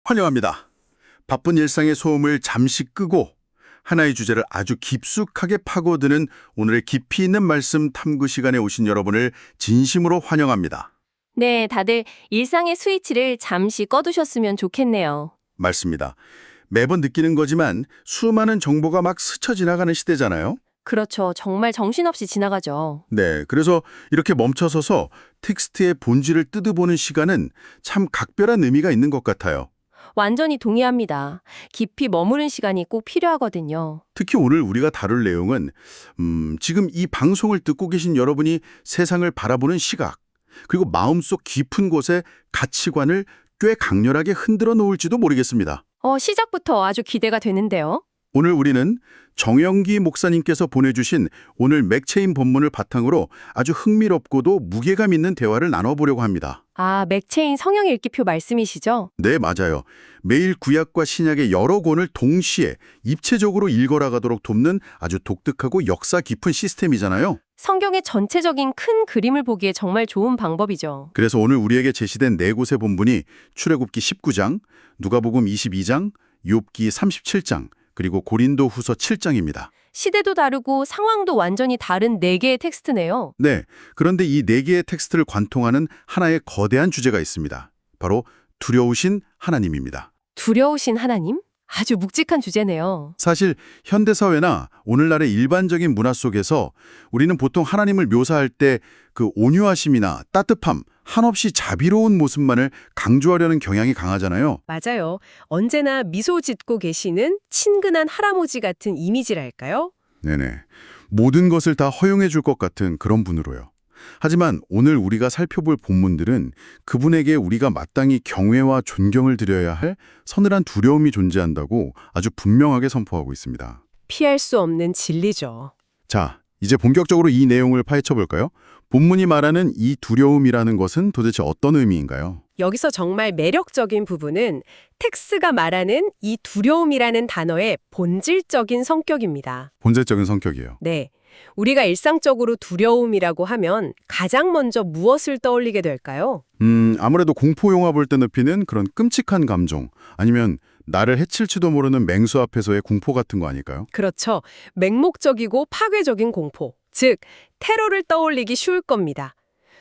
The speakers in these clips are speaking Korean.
환영합니다. 바쁜 일상의 소음을 잠시 끄고 하나의 주제를 아주 깊숙하게 파고드는 오늘의 깊이 있는 말씀 탐구 시간에 오신 여러분을 진심으로 환영합니다. 네, 다들 일상의 스위치를 잠시 꺼두셨으면 좋겠네요. 맞습니다. 매번 느끼는 거지만 수많은 정보가 막 스쳐 지나가는 시대잖아요. 그렇죠. 정말 정신없이 지나가죠. 네, 그래서 이렇게 멈춰서서 텍스트의 본질을 뜯어보는 시간은 참 각별한 의미가 있는 것 같아요. 완전히 동의합니다. 깊이 머무른 시간이 꼭 필요하거든요. 특히 오늘 우리가 다룰 내용은 지금 이 방송을 듣고 계신 여러분이 세상을 바라보는 시각, 그리고 마음속 깊은 곳에 가치관을 꽤 강렬하게 흔들어 놓을지도 모르겠습니다. 시작부터 아주 기대가 되는데요. 오늘 우리는 정영기 목사님께서 보내주신 오늘 맥체인 본문을 바탕으로 아주 흥미롭고도 무게감 있는 대화를 나눠보려고 합니다. 아, 맥체인 성경 읽기표 말씀이시죠? 네, 맞아요. 매일 구약과 신약의 여러 권을 동시에 입체적으로 읽어나가도록 돕는 아주 독특하고 역사 깊은 시스템이잖아요. 성경의 전체적인 큰 그림을 보기에 정말 좋은 방법이죠. 그래서 오늘 우리에게 제시된 네 곳의 본문이 출애굽기 19장, 누가복음 22장, 욥기 37장, 그리고 고린도후서 7장입니다. 시대도 다르고 상황도 완전히 다른 네 개의 텍스트네요. 네, 그런데 이 네 개의 텍스트를 관통하는 하나의 거대한 주제가 있습니다. 바로 두려우신 하나님입니다. 두려우신 하나님? 아주 묵직한 주제네요. 사실 현대사회나 오늘날의 일반적인 문화 속에서 우리는 보통 하나님을 묘사할 때 그 온유하심이나 따뜻함, 한없이 자비로운 모습만을 강조하려는 경향이 강하잖아요. 맞아요. 언제나 미소 짓고 계시는 친근한 할아버지 같은 이미지랄까요? 네네. 모든 것을 다 허용해 줄 것 같은 그런 분으로요. 하지만 오늘 우리가 살펴볼 본문들은 그분에게 우리가 마땅히 경외와 존경을 드려야 할 서늘한 두려움이 존재한다고 아주 분명하게 선포하고 있습니다. 피할 수 없는 진리죠. 자, 이제 본격적으로 이 내용을 파헤쳐 볼까요? 본문이 말하는 이 두려움이라는 것은 도대체 어떤 의미인가요? 여기서 정말 매력적인 부분은 텍스가 말하는 이 두려움이라는 단어의 본질적인 성격입니다. 본질적인 성격이에요. 네. 우리가 일상적으로 두려움이라고 하면 가장 먼저 무엇을 떠올리게 될까요? 아무래도 공포 영화 볼 때 느끼는 그런 끔찍한 감정, 아니면 나를 해칠지도 모르는 맹수 앞에서의 공포 같은 거 아닐까요? 그렇죠. 맹목적이고 파괴적인 공포, 즉 테러를 떠올리기 쉬울 겁니다.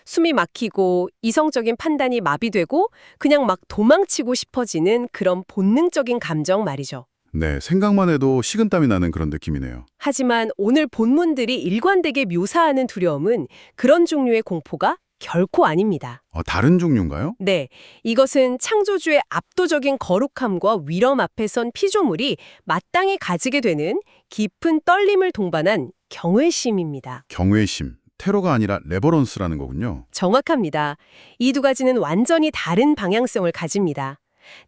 숨이 막히고 이성적인 판단이 마비되고 그냥 막 도망치고 싶어지는 그런 본능적인 감정 말이죠. 네, 생각만 해도 식은땀이 나는 그런 느낌이네요. 하지만 오늘 본문들이 일관되게 묘사하는 두려움은 그런 종류의 공포가 결코 아닙니다. 다른 종류인가요? 네, 이것은 창조주의 압도적인 거룩함과 위엄 앞에 선 피조물이 마땅히 가지게 되는 깊은 떨림을 동반한 경외심입니다. 경외심, 테러가 아니라 레버런스라는 거군요. 정확합니다. 이 두 가지는 완전히 다른 방향성을 가집니다.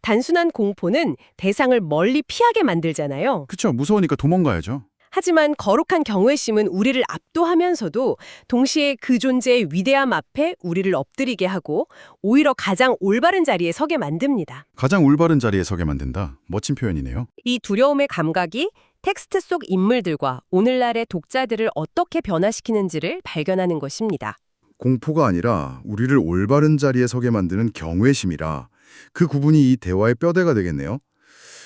단순한 공포는 대상을 멀리 피하게 만들잖아요. 그쵸, 무서우니까 도망가야죠. 하지만 거룩한 경외심은 우리를 압도하면서도 동시에 그 존재의 위대함 앞에 우리를 엎드리게 하고 오히려 가장 올바른 자리에 서게 만듭니다. 가장 올바른 자리에 서게 만든다. 멋진 표현이네요. 이 두려움의 감각이 텍스트 속 인물들과 오늘날의 독자들을 어떻게 변화시키는지를 발견하는 것입니다. 공포가 아니라 우리를 올바른 자리에 서게 만드는 경외심이라 그 구분이 이 대화의 뼈대가 되겠네요.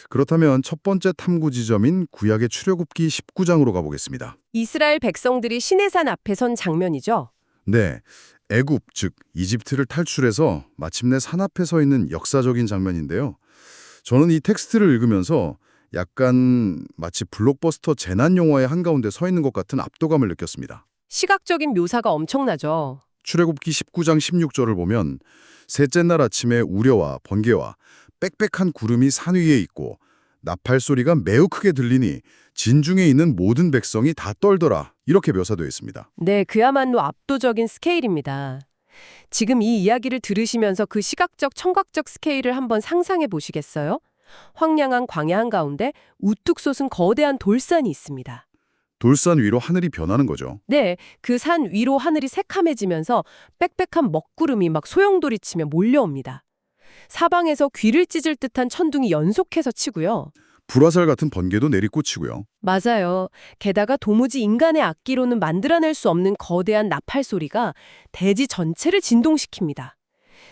그렇다면 첫 번째 탐구 지점인 구약의 출애굽기 19장으로 가보겠습니다. 이스라엘 백성들이 시내산 앞에 선 장면이죠. 네, 애굽 즉 이집트를 탈출해서 마침내 산 앞에 서 있는 역사적인 장면인데요. 저는 이 텍스트를 읽으면서 약간 마치 블록버스터 재난 영화의 한가운데 서 있는 것 같은 압도감을 느꼈습니다. 시각적인 묘사가 엄청나죠. 출애굽기 19장 16절을 보면 셋째 날 아침에 우려와 번개와 빽빽한 구름이 산 위에 있고 나팔 소리가 매우 크게 들리니 진중에 있는 모든 백성이 다 떨더라. 이렇게 묘사되어 있습니다. 네, 그야말로 압도적인 스케일입니다. 지금 이 이야기를 들으시면서 그 시각적, 청각적 스케일을 한번 상상해 보시겠어요? 황량한 광야 한가운데 우뚝 솟은 거대한 돌산이 있습니다. 돌산 위로 하늘이 변하는 거죠. 네, 그 산 위로 하늘이 새카매지면서 빽빽한 먹구름이 막 소용돌이치며 몰려옵니다. 사방에서 귀를 찢을 듯한 천둥이 연속해서 치고요. 불화살 같은 번개도 내리꽂히고요. 맞아요. 게다가 도무지 인간의 악기로는 만들어낼 수 없는 거대한 나팔 소리가 대지 전체를 진동시킵니다.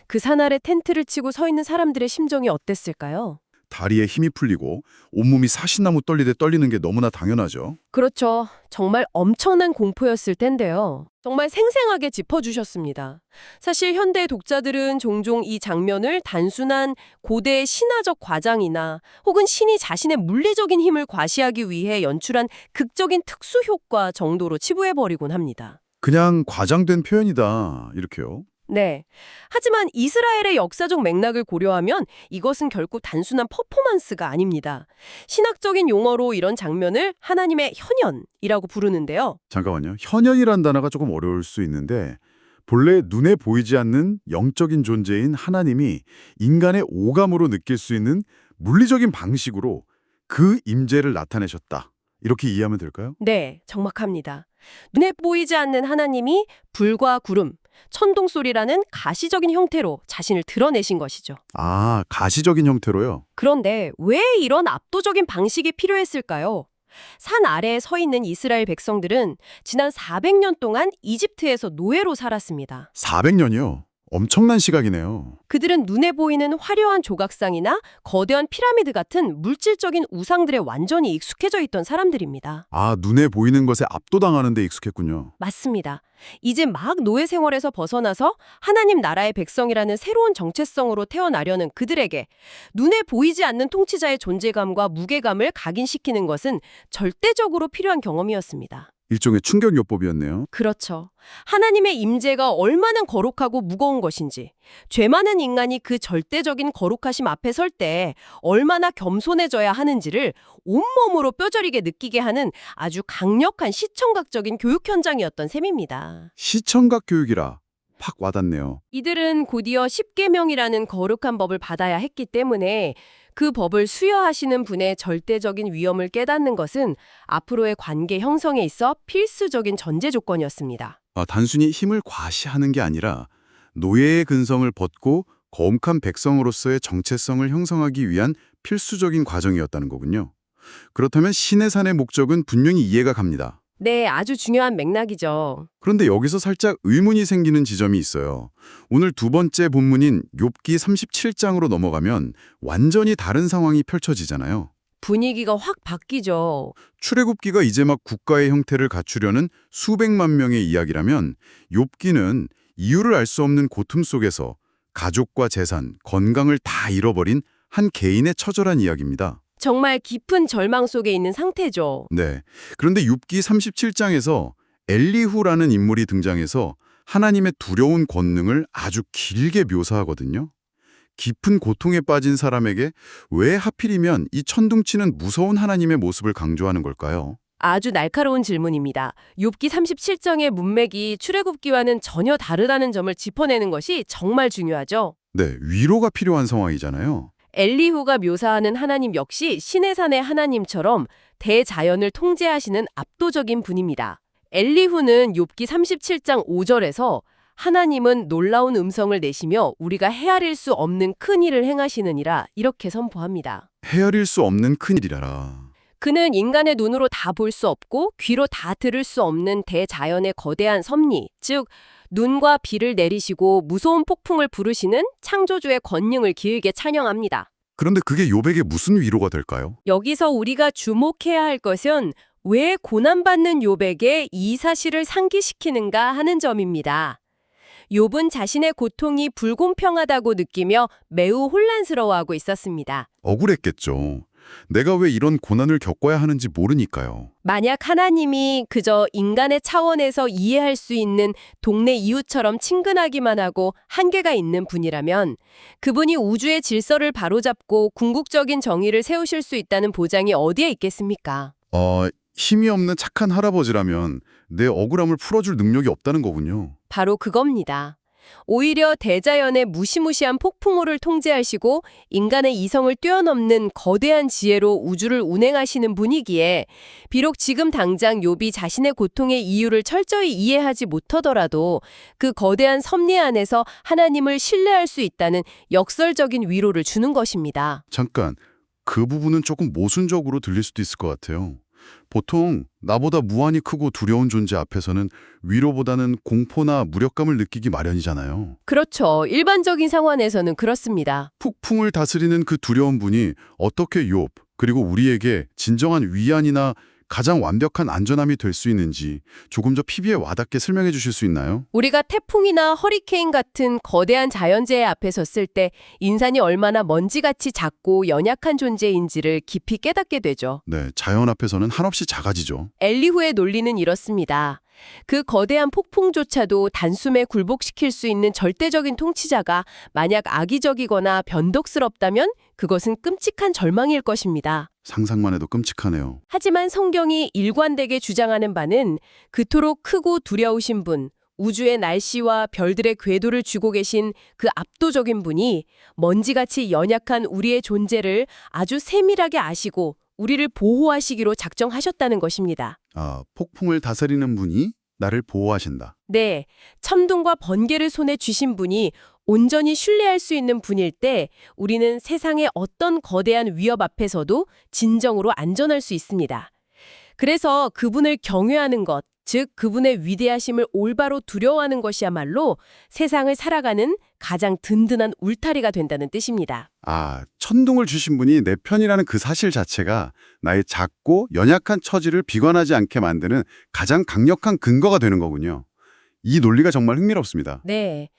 그 산 아래 텐트를 치고 서 있는 사람들의 심정이 어땠을까요? 다리에 힘이 풀리고 온몸이 사시나무 떨리듯 떨리는 게 너무나 당연하죠. 그렇죠. 정말 엄청난 공포였을 텐데요. 정말 생생하게 짚어주셨습니다. 사실 현대 독자들은 종종 이 장면을 단순한 고대의 신화적 과장이나 혹은 신이 자신의 물리적인 힘을 과시하기 위해 연출한 극적인 특수 효과 정도로 치부해버리곤 합니다. 그냥 과장된 표현이다 이렇게요. 네. 하지만 이스라엘의 역사적 맥락을 고려하면 이것은 결코 단순한 퍼포먼스가 아닙니다. 신학적인 용어로 이런 장면을 하나님의 현현이라고 부르는데요. 잠깐만요. 현현이란 단어가 조금 어려울 수 있는데 본래 눈에 보이지 않는 영적인 존재인 하나님이 인간의 오감으로 느낄 수 있는 물리적인 방식으로 그 임재를 나타내셨다. 이렇게 이해하면 될까요? 네, 정확합니다. 눈에 보이지 않는 하나님이 불과 구름, 천둥 소리라는 가시적인 형태로 자신을 드러내신 것이죠. 아, 가시적인 형태로요? 그런데 왜 이런 압도적인 방식이 필요했을까요? 산 아래에 서 있는 이스라엘 백성들은 지난 400년 동안 이집트에서 노예로 살았습니다. 400년이요? 엄청난 시각이네요. 그들은 눈에 보이는 화려한 조각상이나 거대한 피라미드 같은 물질적인 우상들에 완전히 익숙해져 있던 사람들입니다. 아, 눈에 보이는 것에 압도당하는 데 익숙했군요. 맞습니다. 이제 막 노예 생활에서 벗어나서 하나님 나라의 백성이라는 새로운 정체성으로 태어나려는 그들에게 눈에 보이지 않는 통치자의 존재감과 무게감을 각인시키는 것은 절대적으로 필요한 경험이었습니다. 일종의 충격요법이었네요. 그렇죠. 하나님의 임재가 얼마나 거룩하고 무거운 것인지, 죄 많은 인간이 그 절대적인 거룩하심 앞에 설 때 얼마나 겸손해져야 하는지를 온몸으로 뼈저리게 느끼게 하는 아주 강력한 시청각적인 교육 현장이었던 셈입니다. 시청각 교육이라 팍 와닿네요. 이들은 곧이어 십계명이라는 거룩한 법을 받아야 했기 때문에 그 법을 수여하시는 분의 절대적인 위엄을 깨닫는 것은 앞으로의 관계 형성에 있어 필수적인 전제 조건이었습니다. 아, 단순히 힘을 과시하는 게 아니라 노예의 근성을 벗고 거룩한 백성으로서의 정체성을 형성하기 위한 필수적인 과정이었다는 거군요. 그렇다면 신의 산의 목적은 분명히 이해가 갑니다. 네, 아주 중요한 맥락이죠. 그런데 여기서 살짝 의문이 생기는 지점이 있어요. 오늘 두 번째 본문인 욥기 37장으로 넘어가면 완전히 다른 상황이 펼쳐지잖아요. 분위기가 확 바뀌죠. 출애굽기가 이제 막 국가의 형태를 갖추려는 수백만 명의 이야기라면 욥기는 이유를 알 수 없는 고통 속에서 가족과 재산, 건강을 다 잃어버린 한 개인의 처절한 이야기입니다. 정말 깊은 절망 속에 있는 상태죠. 네. 그런데 욥기 37장에서 엘리후라는 인물이 등장해서 하나님의 두려운 권능을 아주 길게 묘사하거든요. 깊은 고통에 빠진 사람에게 왜 하필이면 이 천둥치는 무서운 하나님의 모습을 강조하는 걸까요? 아주 날카로운 질문입니다. 욥기 37장의 문맥이 출애굽기와는 전혀 다르다는 점을 짚어내는 것이 정말 중요하죠. 네, 위로가 필요한 상황이잖아요. 엘리후가 묘사하는 하나님 역시 신의 산의 하나님처럼 대자연을 통제하시는 압도적인 분입니다. 엘리후는 욥기 37장 5절에서 하나님은 놀라운 음성을 내시며 우리가 헤아릴 수 없는 큰 일을 행하시느니라 이렇게 선포합니다. 헤아릴 수 없는 큰일이라라. 그는 인간의 눈으로 다 볼 수 없고 귀로 다 들을 수 없는 대자연의 거대한 섭리, 즉 눈과 비를 내리시고 무서운 폭풍을 부르시는 창조주의 권능을 기울게 찬양합니다. 그런데 그게 욥에게 무슨 위로가 될까요? 여기서 우리가 주목해야 할 것은 왜 고난받는 욥에게 이 사실을 상기시키는가 하는 점입니다. 욥은 자신의 고통이 불공평하다고 느끼며 매우 혼란스러워하고 있었습니다. 억울했겠죠. 내가 왜 이런 고난을 겪어야 하는지 모르니까요. 만약 하나님이 그저 인간의 차원에서 이해할 수 있는 동네 이웃처럼 친근하기만 하고 한계가 있는 분이라면 그분이 우주의 질서를 바로잡고 궁극적인 정의를 세우실 수 있다는 보장이 어디에 있겠습니까? 힘이 없는 착한 할아버지라면 내 억울함을 풀어줄 능력이 없다는 거군요. 바로 그겁니다. 오히려 대자연의 무시무시한 폭풍우를 통제하시고 인간의 이성을 뛰어넘는 거대한 지혜로 우주를 운행하시는 분이기에 비록 지금 당장 욥이 자신의 고통의 이유를 철저히 이해하지 못하더라도 그 거대한 섭리 안에서 하나님을 신뢰할 수 있다는 역설적인 위로를 주는 것입니다. 잠깐, 그 부분은 조금 모순적으로 들릴 수도 있을 것 같아요. 보통 나보다 무한히 크고 두려운 존재 앞에서는 위로보다는 공포나 무력감을 느끼기 마련이잖아요. 그렇죠. 일반적인 상황에서는 그렇습니다. 폭풍을 다스리는 그 두려운 분이 어떻게 욥, 그리고 우리에게 진정한 위안이나 가장 완벽한 안전함이 될 수 있는지 조금 더 피부에 와닿게 설명해 주실 수 있나요? 우리가 태풍이나 허리케인 같은 거대한 자연재해 앞에 섰을 때 인산이 얼마나 먼지같이 작고 연약한 존재인지를 깊이 깨닫게 되죠. 네, 자연 앞에서는 한없이 작아지죠. 엘리후의 논리는 이렇습니다. 그 거대한 폭풍조차도 단숨에 굴복시킬 수 있는 절대적인 통치자가 만약 악의적이거나 변덕스럽다면 그것은 끔찍한 절망일 것입니다. 상상만 해도 끔찍하네요. 하지만 성경이 일관되게 주장하는 바는 그토록 크고 두려우신 분, 우주의 날씨와 별들의 궤도를 쥐고 계신 그 압도적인 분이 먼지같이 연약한 우리의 존재를 아주 세밀하게 아시고 우리를 보호하시기로 작정하셨다는 것입니다. 아, 폭풍을 다스리는 분이 나를 보호하신다. 네, 천둥과 번개를 손에 쥐신 분이 온전히 신뢰할 수 있는 분일 때 우리는 세상의 어떤 거대한 위협 앞에서도 진정으로 안전할 수 있습니다. 그래서 그분을 경외하는 것, 즉 그분의 위대하심을 올바로 두려워하는 것이야말로 세상을 살아가는 가장 든든한 울타리가 된다는 뜻입니다. 아, 천둥을 주신 분이 내 편이라는 그 사실 자체가 나의 작고 연약한 처지를 비관하지 않게 만드는 가장 강력한 근거가 되는 거군요. 이 논리가 정말 흥미롭습니다. 네,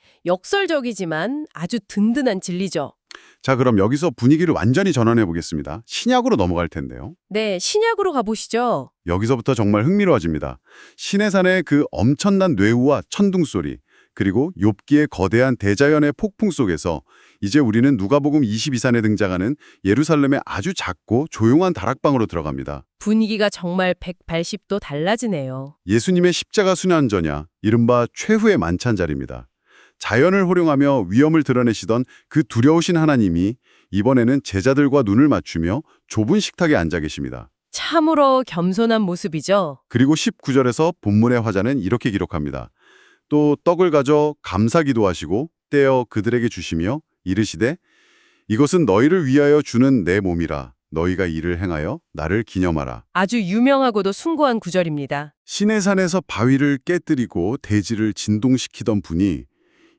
역설적이지만 아주 든든한 진리죠. 자, 그럼 여기서 분위기를 완전히 전환해 보겠습니다. 신약으로 넘어갈 텐데요. 네, 신약으로 가보시죠. 여기서부터 정말 흥미로워집니다. 시내산의 그 엄청난 뇌우와 천둥 소리, 그리고 욥기의 거대한 대자연의 폭풍 속에서 이제 우리는 누가복음 22산에 등장하는 예루살렘의 아주 작고 조용한 다락방으로 들어갑니다. 분위기가 정말 180도 달라지네요. 예수님의 십자가 순환전야, 이른바 최후의 만찬 자리입니다. 자연을 활용하며 위엄을 드러내시던 그 두려우신 하나님이 이번에는 제자들과 눈을 맞추며 좁은 식탁에 앉아 계십니다. 참으로 겸손한 모습이죠. 그리고 19절에서 본문의 화자는 이렇게 기록합니다. 또 떡을 가져 감사기도 하시고 떼어 그들에게 주시며 이르시되 이것은 너희를 위하여 주는 내 몸이라 너희가 이를 행하여 나를 기념하라. 아주 유명하고도 숭고한 구절입니다. 시내산에서 바위를 깨뜨리고 대지를 진동시키던 분이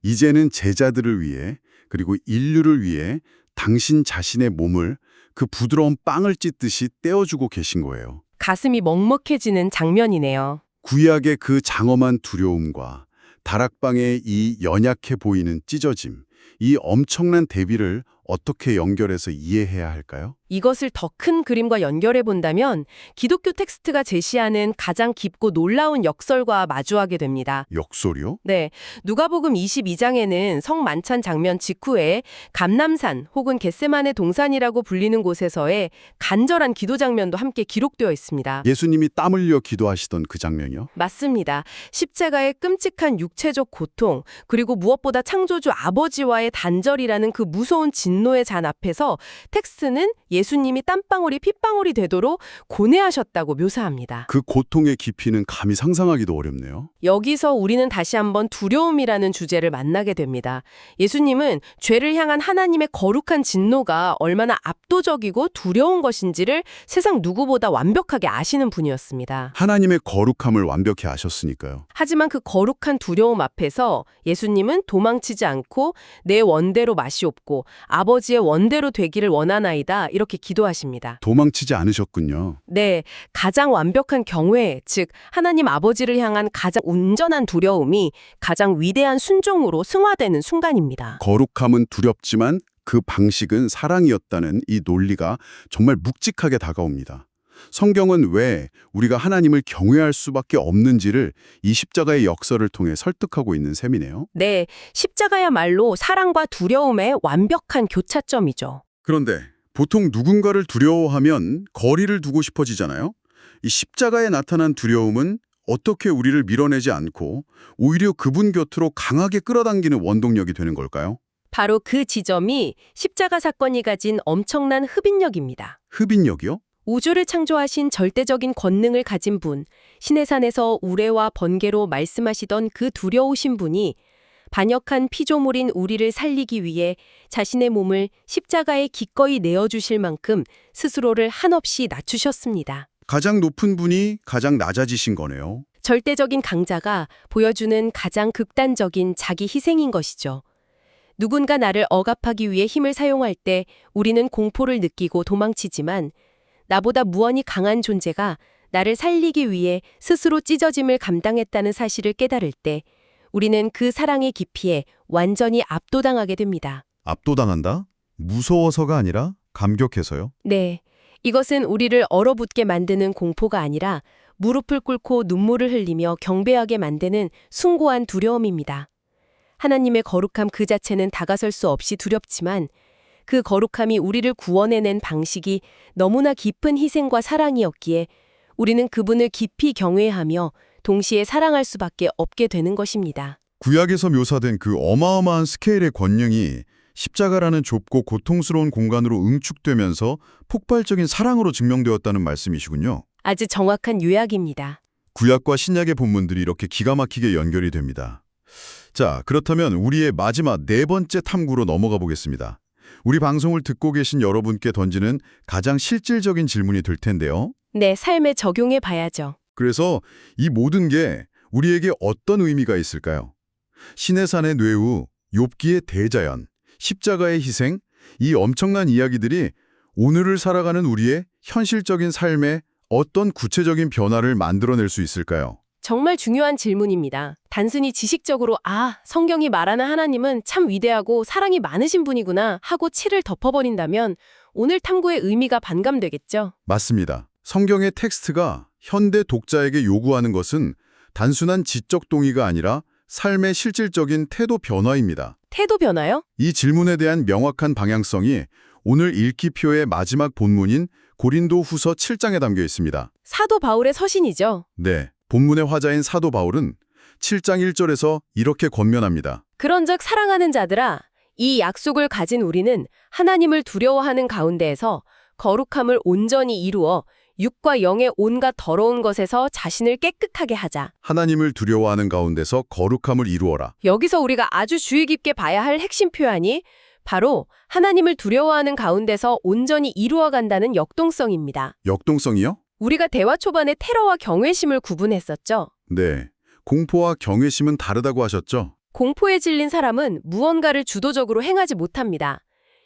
이제는 제자들을 위해 그리고 인류를 위해 당신 자신의 몸을 그 부드러운 빵을 찢듯이 떼어주고 계신 거예요. 가슴이 먹먹해지는 장면이네요. 구약의 그 장엄한 두려움과 다락방의 이 연약해 보이는 찢어짐, 이 엄청난 대비를 어떻게 연결해서 이해해야 할까요? 이것을 더 큰 그림과 연결해 본다면 기독교 텍스트가 제시하는 가장 깊고 놀라운 역설과 마주하게 됩니다. 역설이요? 네, 누가복음 22장에는 성만찬 장면 직후에 감람산 혹은 겟세마네 동산이라고 불리는 곳에서의 간절한 기도 장면도 함께 기록되어 있습니다. 예수님이 땀 흘려 기도하시던 그 장면이요? 맞습니다. 십자가의 끔찍한 육체적 고통, 그리고 무엇보다 창조주 아버지와의 단절이라는 그 무서운 진노의 잔 앞에서 텍스트는 예수님이 땀방울이 핏방울이 되도록 고뇌하셨다고 묘사합니다. 그 고통의 깊이는 감히 상상하기도 어렵네요. 여기서 우리는 다시 한번 두려움이라는 주제를 만나게 됩니다. 예수님은 죄를 향한 하나님의 거룩한 진노가 얼마나 압도적이고 두려운 것인지를 세상 누구보다 완벽하게 아시는 분이었습니다. 하나님의 거룩함을 완벽히 아셨으니까요. 하지만 그 거룩한 두려움 앞에서 예수님은 도망치지 않고 내 원대로 마시옵고 아버지의 원대로 되기를 원하나이다 이렇게 기도하십니다. 도망치지 않으셨군요. 네, 가장 완벽한 경외, 즉 하나님 아버지를 향한 가장 온전한 두려움이 가장 위대한 순종으로 승화되는 순간입니다. 거룩함은 두렵지만 그 방식은 사랑이었다는 이 논리가 정말 묵직하게 다가옵니다. 성경은 왜 우리가 하나님을 경외할 수밖에 없는지를 이 십자가의 역설을 통해 설득하고 있는 셈이네요. 네, 십자가야말로 사랑과 두려움의 완벽한 교차점이죠. 그런데 보통 누군가를 두려워하면 거리를 두고 싶어지잖아요. 이 십자가에 나타난 두려움은 어떻게 우리를 밀어내지 않고 오히려 그분 곁으로 강하게 끌어당기는 원동력이 되는 걸까요? 바로 그 지점이 십자가 사건이 가진 엄청난 흡인력입니다. 흡인력이요? 우주를 창조하신 절대적인 권능을 가진 분, 시내산에서 우레와 번개로 말씀하시던 그 두려우신 분이 반역한 피조물인 우리를 살리기 위해 자신의 몸을 십자가에 기꺼이 내어주실 만큼 스스로를 한없이 낮추셨습니다. 가장 높은 분이 가장 낮아지신 거네요. 절대적인 강자가 보여주는 가장 극단적인 자기 희생인 것이죠. 누군가 나를 억압하기 위해 힘을 사용할 때 우리는 공포를 느끼고 도망치지만 나보다 무언이 강한 존재가 나를 살리기 위해 스스로 찢어짐을 감당했다는 사실을 깨달을 때 우리는 그 사랑의 깊이에 완전히 압도당하게 됩니다. 압도당한다? 무서워서가 아니라 감격해서요? 네, 이것은 우리를 얼어붙게 만드는 공포가 아니라 무릎을 꿇고 눈물을 흘리며 경배하게 만드는 숭고한 두려움입니다. 하나님의 거룩함 그 자체는 다가설 수 없이 두렵지만 그 거룩함이 우리를 구원해낸 방식이 너무나 깊은 희생과 사랑이었기에 우리는 그분을 깊이 경외하며 동시에 사랑할 수밖에 없게 되는 것입니다. 구약에서 묘사된 그 어마어마한 스케일의 권능이 십자가라는 좁고 고통스러운 공간으로 응축되면서 폭발적인 사랑으로 증명되었다는 말씀이시군요. 아주 정확한 요약입니다. 구약과 신약의 본문들이 이렇게 기가 막히게 연결이 됩니다. 자, 그렇다면 우리의 마지막 네 번째 탐구로 넘어가 보겠습니다. 우리 방송을 듣고 계신 여러분께 던지는 가장 실질적인 질문이 될 텐데요. 내 삶에 적용해 봐야죠. 그래서 이 모든 게 우리에게 어떤 의미가 있을까요? 신의 산의 뇌우, 욥기의 대자연, 십자가의 희생, 이 엄청난 이야기들이 오늘을 살아가는 우리의 현실적인 삶에 어떤 구체적인 변화를 만들어낼 수 있을까요? 정말 중요한 질문입니다. 단순히 지식적으로 성경이 말하는 하나님은 참 위대하고 사랑이 많으신 분이구나 하고 치를 덮어버린다면 오늘 탐구의 의미가 반감되겠죠. 맞습니다. 성경의 텍스트가 현대 독자에게 요구하는 것은 단순한 지적 동의가 아니라 삶의 실질적인 태도 변화입니다. 태도 변화요? 이 질문에 대한 명확한 방향성이 오늘 읽기표의 마지막 본문인 고린도 후서 7장에 담겨 있습니다. 사도 바울의 서신이죠. 네, 본문의 화자인 사도 바울은 7장 1절에서 이렇게 권면합니다. 그런즉 사랑하는 자들아, 이 약속을 가진 우리는 하나님을 두려워하는 가운데에서 거룩함을 온전히 이루어 육과 영의 온갖 더러운 것에서 자신을 깨끗하게 하자. 하나님을 두려워하는 가운데서 거룩함을 이루어라. 여기서 우리가 아주 주의 깊게 봐야 할 핵심 표현이 바로 하나님을 두려워하는 가운데서 온전히 이루어간다는 역동성입니다. 역동성이요? 우리가 대화 초반에 테러와 경외심을 구분했었죠. 네, 공포와 경외심은 다르다고 하셨죠? 공포에 질린 사람은 무언가를 주도적으로 행하지 못합니다.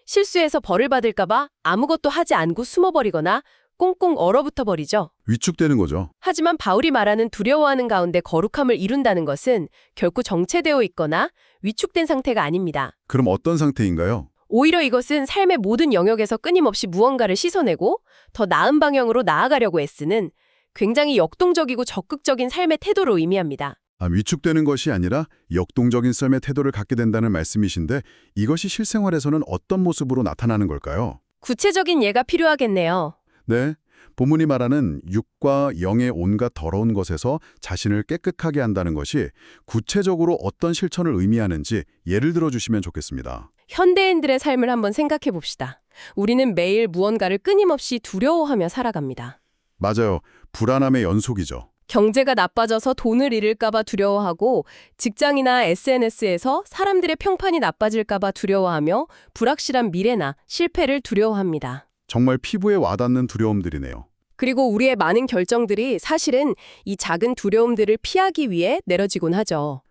실수해서 벌을 받을까 봐 아무것도 하지 않고 숨어버리거나 꽁꽁 얼어붙어 버리죠. 위축되는 거죠. 하지만 바울이 말하는 두려워하는 가운데 거룩함을 이룬다는 것은 결코 정체되어 있거나 위축된 상태가 아닙니다. 그럼 어떤 상태인가요? 오히려 이것은 삶의 모든 영역에서 끊임없이 무언가를 씻어내고 더 나은 방향으로 나아가려고 애쓰는 굉장히 역동적이고 적극적인 삶의 태도로 의미합니다. 위축되는 것이 아니라 역동적인 삶의 태도를 갖게 된다는 말씀이신데 이것이 실생활에서는 어떤 모습으로 나타나는 걸까요? 구체적인 예가 필요하겠네요. 네, 본문이 말하는 육과 영의 온갖 더러운 것에서 자신을 깨끗하게 한다는 것이 구체적으로 어떤 실천을 의미하는지 예를 들어 주시면 좋겠습니다. 현대인들의 삶을 한번 생각해 봅시다. 우리는 매일 무언가를 끊임없이 두려워하며 살아갑니다. 맞아요. 불안함의 연속이죠. 경제가 나빠져서 돈을 잃을까 봐 두려워하고 직장이나 SNS에서 사람들의 평판이 나빠질까 봐 두려워하며 불확실한 미래나 실패를 두려워합니다. 정말 피부에 와닿는 두려움들이네요. 그리고 우리의 많은 결정들이 사실은 이 작은 두려움들을 피하기 위해 내려지곤 하죠.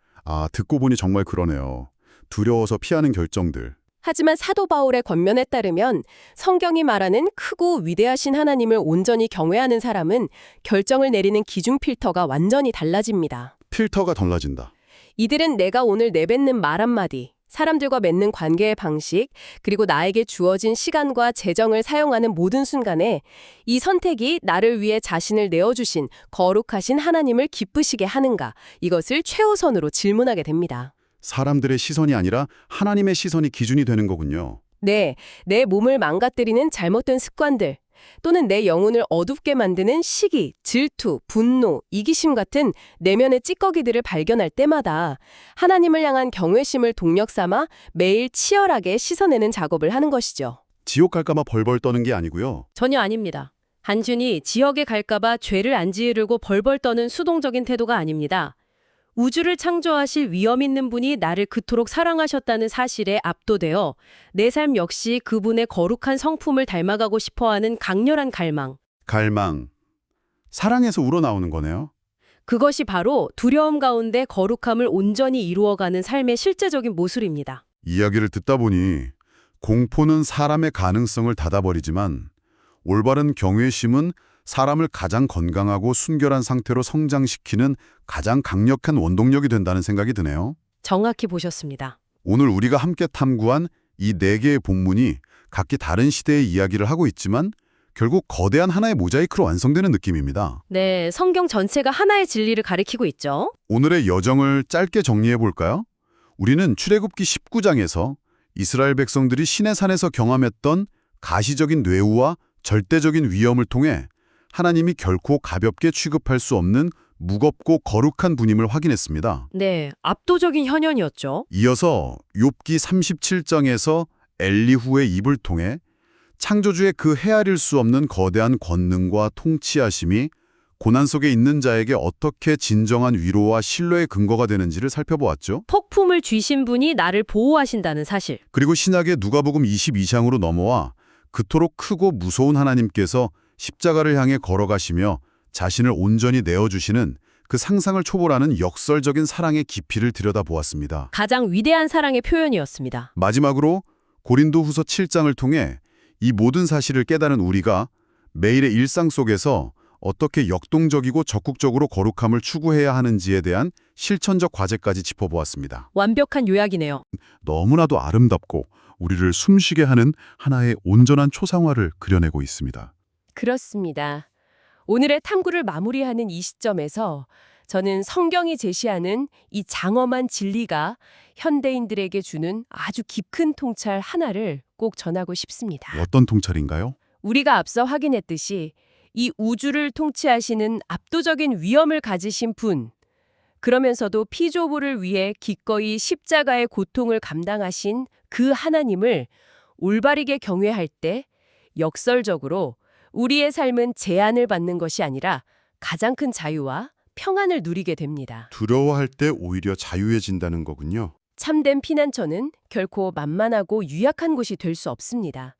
듣고 보니 정말 그러네요. 두려워서 피하는 결정들. 하지만 사도 바울의 권면에 따르면 성경이 말하는 크고 위대하신 하나님을 온전히 경외하는 사람은 결정을 내리는 기준 필터가 완전히 달라집니다. 필터가 달라진다. 이들은 내가 오늘 내뱉는 말 한마디, 사람들과 맺는 관계의 방식, 그리고 나에게 주어진 시간과 재정을 사용하는 모든 순간에 이 선택이 나를 위해 자신을 내어주신 거룩하신 하나님을 기쁘시게 하는가, 이것을 최우선으로 질문하게 됩니다. 사람들의 시선이 아니라 하나님의 시선이 기준이 되는 거군요. 네, 내 몸을 망가뜨리는 잘못된 습관들, 또는 내 영혼을 어둡게 만드는 시기, 질투, 분노, 이기심 같은 내면의 찌꺼기들을 발견할 때마다 하나님을 향한 경외심을 동력 삼아 매일 치열하게 씻어내는 작업을 하는 것이죠. 지옥 갈까봐 벌벌 떠는 게 아니고요. 전혀 아닙니다. 단순히 지옥에 갈까봐 죄를 안 지으려고 벌벌 떠는 수동적인 태도가 아닙니다. 우주를 창조하실 위엄 있는 분이 나를 그토록 사랑하셨다는 사실에 압도되어 내 삶 역시 그분의 거룩한 성품을 닮아가고 싶어하는 강렬한 갈망. 갈망. 사랑에서 우러나오는 거네요. 그것이 바로 두려움 가운데 거룩함을 온전히 이루어가는 삶의 실제적인 모습입니다. 이야기를 듣다 보니 공포는 사람의 가능성을 닫아버리지만 올바른 경외심은 사람을 가장 건강하고 순결한 상태로 성장시키는 가장 강력한 원동력이 된다는 생각이 드네요. 정확히 보셨습니다. 오늘 우리가 함께 탐구한 이 4개의 본문이 각기 다른 시대의 이야기를 하고 있지만 결국 거대한 하나의 모자이크로 완성되는 느낌입니다. 네, 성경 전체가 하나의 진리를 가리키고 있죠. 오늘의 여정을 짧게 정리해 볼까요? 우리는 출애굽기 19장에서 이스라엘 백성들이 시내산에서 경험했던 가시적인 뇌우와 절대적인 위험을 통해 하나님이 결코 가볍게 취급할 수 없는 무겁고 거룩한 분임을 확인했습니다. 네, 압도적인 현현이었죠. 이어서 욥기 37장에서 엘리후의 입을 통해 창조주의 그 헤아릴 수 없는 거대한 권능과 통치하심이 고난 속에 있는 자에게 어떻게 진정한 위로와 신뢰의 근거가 되는지를 살펴보았죠. 폭풍을 쥐신 분이 나를 보호하신다는 사실. 그리고 신약의 누가복음 22장으로 넘어와 그토록 크고 무서운 하나님께서 십자가를 향해 걸어가시며 자신을 온전히 내어주시는 그 상상을 초월하는 역설적인 사랑의 깊이를 들여다보았습니다. 가장 위대한 사랑의 표현이었습니다. 마지막으로 고린도후서 7장을 통해 이 모든 사실을 깨달은 우리가 매일의 일상 속에서 어떻게 역동적이고 적극적으로 거룩함을 추구해야 하는지에 대한 실천적 과제까지 짚어보았습니다. 완벽한 요약이네요. 너무나도 아름답고 우리를 숨쉬게 하는 하나의 온전한 초상화를 그려내고 있습니다. 그렇습니다. 오늘의 탐구를 마무리하는 이 시점에서 저는 성경이 제시하는 이 장엄한 진리가 현대인들에게 주는 아주 깊은 통찰 하나를 꼭 전하고 싶습니다. 어떤 통찰인가요? 우리가 앞서 확인했듯이 이 우주를 통치하시는 압도적인 위엄을 가지신 분, 그러면서도 피조물을 위해 기꺼이 십자가의 고통을 감당하신 그 하나님을 올바르게 경외할 때 역설적으로 우리의 삶은 제한을 받는 것이 아니라 가장 큰 자유와 평안을 누리게 됩니다. 두려워할 때 오히려 자유해진다는 거군요. 참된 피난처는 결코 만만하고 유약한 곳이 될 수 없습니다.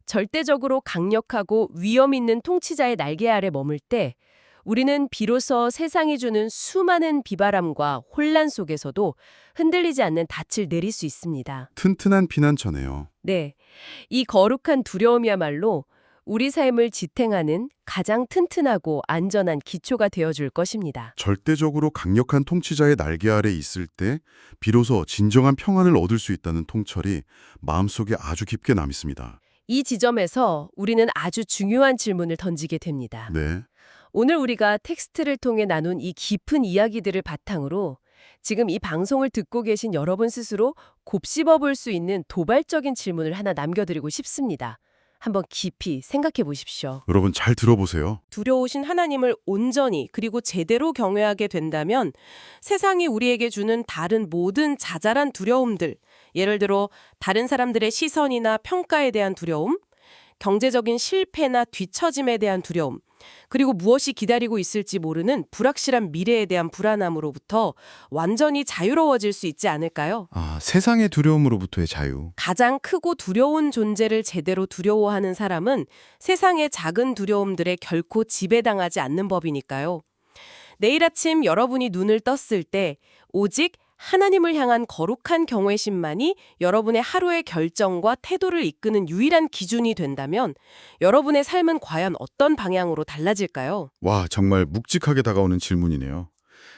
절대적으로 강력하고 위험 있는 통치자의 날개 아래 머물 때 우리는 비로소 세상이 주는 수많은 비바람과 혼란 속에서도 흔들리지 않는 닻을 내릴 수 있습니다. 튼튼한 피난처네요. 네, 이 거룩한 두려움이야말로 우리 삶을 지탱하는 가장 튼튼하고 안전한 기초가 되어줄 것입니다. 절대적으로 강력한 통치자의 날개 아래 있을 때 비로소 진정한 평안을 얻을 수 있다는 통찰이 마음속에 아주 깊게 남습니다. 이 지점에서 우리는 아주 중요한 질문을 던지게 됩니다. 네. 오늘 우리가 텍스트를 통해 나눈 이 깊은 이야기들을 바탕으로 지금 이 방송을 듣고 계신 여러분 스스로 곱씹어 볼 수 있는 도발적인 질문을 하나 남겨드리고 싶습니다. 한번 깊이 생각해 보십시오. 여러분 잘 들어보세요. 두려우신 하나님을 온전히 그리고 제대로 경외하게 된다면 세상이 우리에게 주는 다른 모든 자잘한 두려움들, 예를 들어 다른 사람들의 시선이나 평가에 대한 두려움, 경제적인 실패나 뒤처짐에 대한 두려움, 그리고 무엇이 기다리고 있을지 모르는 불확실한 미래에 대한 불안함으로부터 완전히 자유로워질 수 있지 않을까요? 세상의 두려움으로부터의 자유. 가장 크고 두려운 존재를 제대로 두려워하는 사람은 세상의 작은 두려움들에 결코 지배당하지 않는 법이니까요. 내일 아침 여러분이 눈을 떴을 때 오직 하나님을 향한 거룩한 경외심만이 여러분의 하루의 결정과 태도를 이끄는 유일한 기준이 된다면 여러분의 삶은 과연 어떤 방향으로 달라질까요? 와, 정말 묵직하게 다가오는 질문이네요.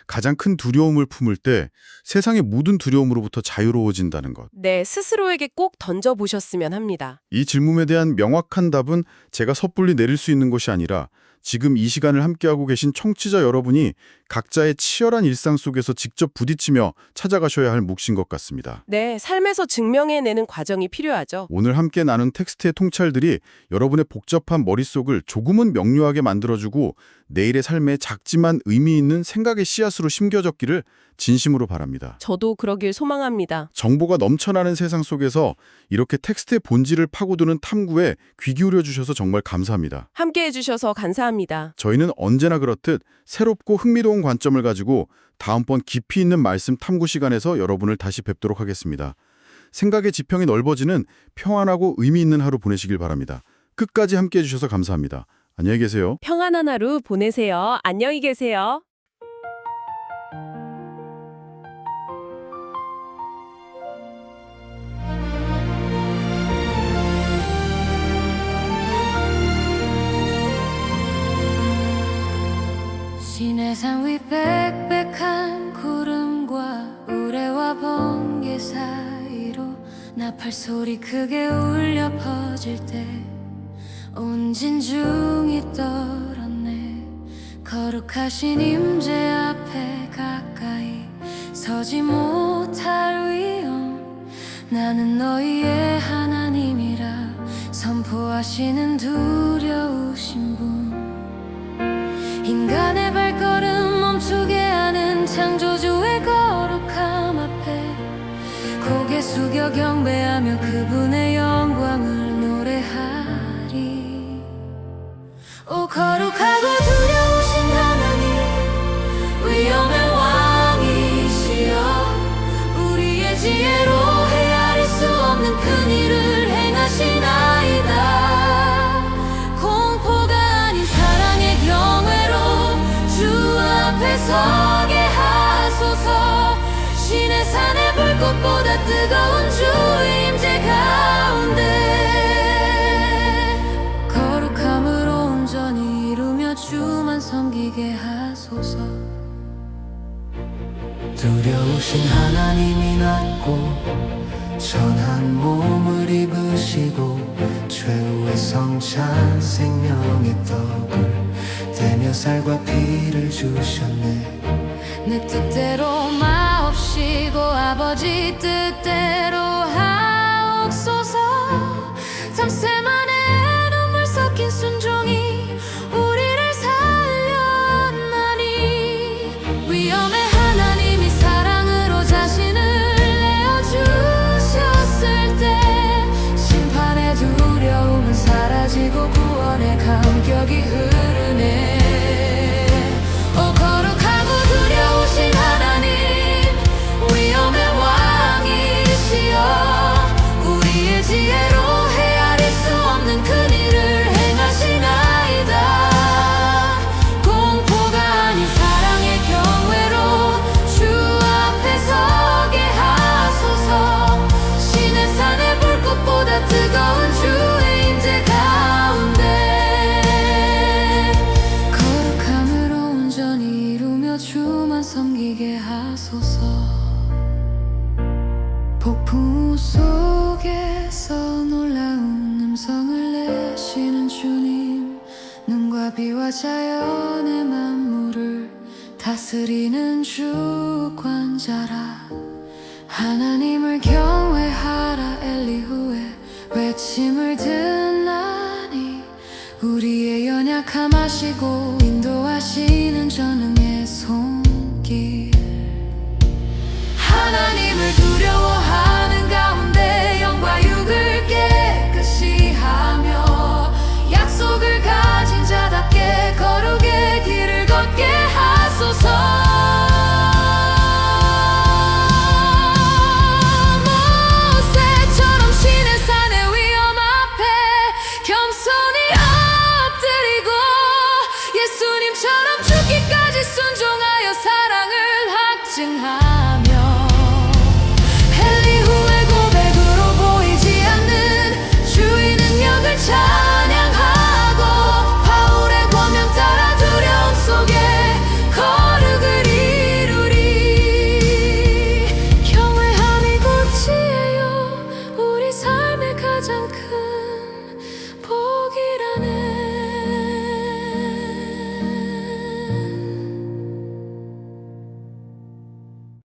가장 큰 두려움을 품을 때 세상의 모든 두려움으로부터 자유로워진다는 것. 네, 스스로에게 꼭 던져보셨으면 합니다. 이 질문에 대한 명확한 답은 제가 섣불리 내릴 수 있는 것이 아니라 지금 이 시간을 함께하고 계신 청취자 여러분이 각자의 치열한 일상 속에서 직접 부딪히며 찾아가셔야 할 몫인 것 같습니다. 네, 삶에서 증명해내는 과정이 필요하죠. 오늘 함께 나눈 텍스트의 통찰들이 여러분의 복잡한 머릿속을 조금은 명료하게 만들어주고 내일의 삶에 작지만 의미 있는 생각의 씨앗으로 심겨졌기를 진심으로 바랍니다. 저도 그러길 소망합니다. 정보가 넘쳐나는 세상 속에서 이렇게 텍스트의 본질을 파고드는 탐구에 귀 기울여 주셔서 정말 감사합니다. 함께 해주셔서 감사합니다. 저희는 언제나 그렇듯 새롭고 흥미로운 관점을 가지고 다음번 깊이 있는 말씀 탐구 시간에서 여러분을 다시 뵙도록 하겠습니다. 생각의 지평이 넓어지는 평안하고 의미 있는 하루 보내시길 바랍니다. 끝까지 함께 해주셔서 감사합니다. 안녕히 계세요. 평안한 하루 보내세요. 안녕히 계세요. 시내산 위 빽빽한 구름과 우레와 번개 사이로 나팔 소리 크게 울려 퍼질 때 온 진중이 떨었네. 거룩하신 임재 앞에 가까이 서지 못할 위험, 나는 너희의 하나님이라 선포하시는 두려우신 분. 인간의 발걸음 멈추게 하는 창조주의 거룩함 앞에 고개 숙여 경배하며 그분의 영광을 노래하리. 오 거룩하고 두려우신 하나님, 위엄의 왕이시여, 우리의 지혜로 헤아릴 수 없는 큰 일을 행하시나이다. 공포가 아닌 사랑의 경외로 주 앞에 서게 하소서. 시내산의 불꽃보다 뜨거운 주의 임재 가운데 거룩함으로 온전히 이루며 주만 섬기게 하소서. 두려우신 하나님이 낳고 천한 몸을 입으시고 최후의 성찬 생명의 떡을 대며 살과 피를 주셨네. 내 뜻대로 마옵시고 아버지 뜻대로 하옵소서. 탐새 만에 눈물 섞인 순종이 우리를 살렸나니. 위엄의 하나님이 사랑으로 자신을 내어주셨을 때 심판의 두려움은 사라지고 구원의 감격이 흐르네. 오 거룩하고 두려우신 하나님, 위엄의 왕이시여, 우리의 지혜로 헤아릴 수 없는 큰 일을 행하시나이다. 공포가 아닌 사랑의 경외로 주 앞에 서게 하소서. 시내산의 불꽃보다 뜨거운 주의 임재 가운데 거룩함으로 온전히 이루며 주만 섬기게 하소서. 폭풍 속에서 놀라운 음성을 내시는 주님, 눈과 비와 자연의 만물을 다스리는 주권자라. 하나님을 경외하라. 엘리후의 외침을 듣나니. 우리의 연약함 아시고 인도하시는 전능의 손길. 하나님을 두려워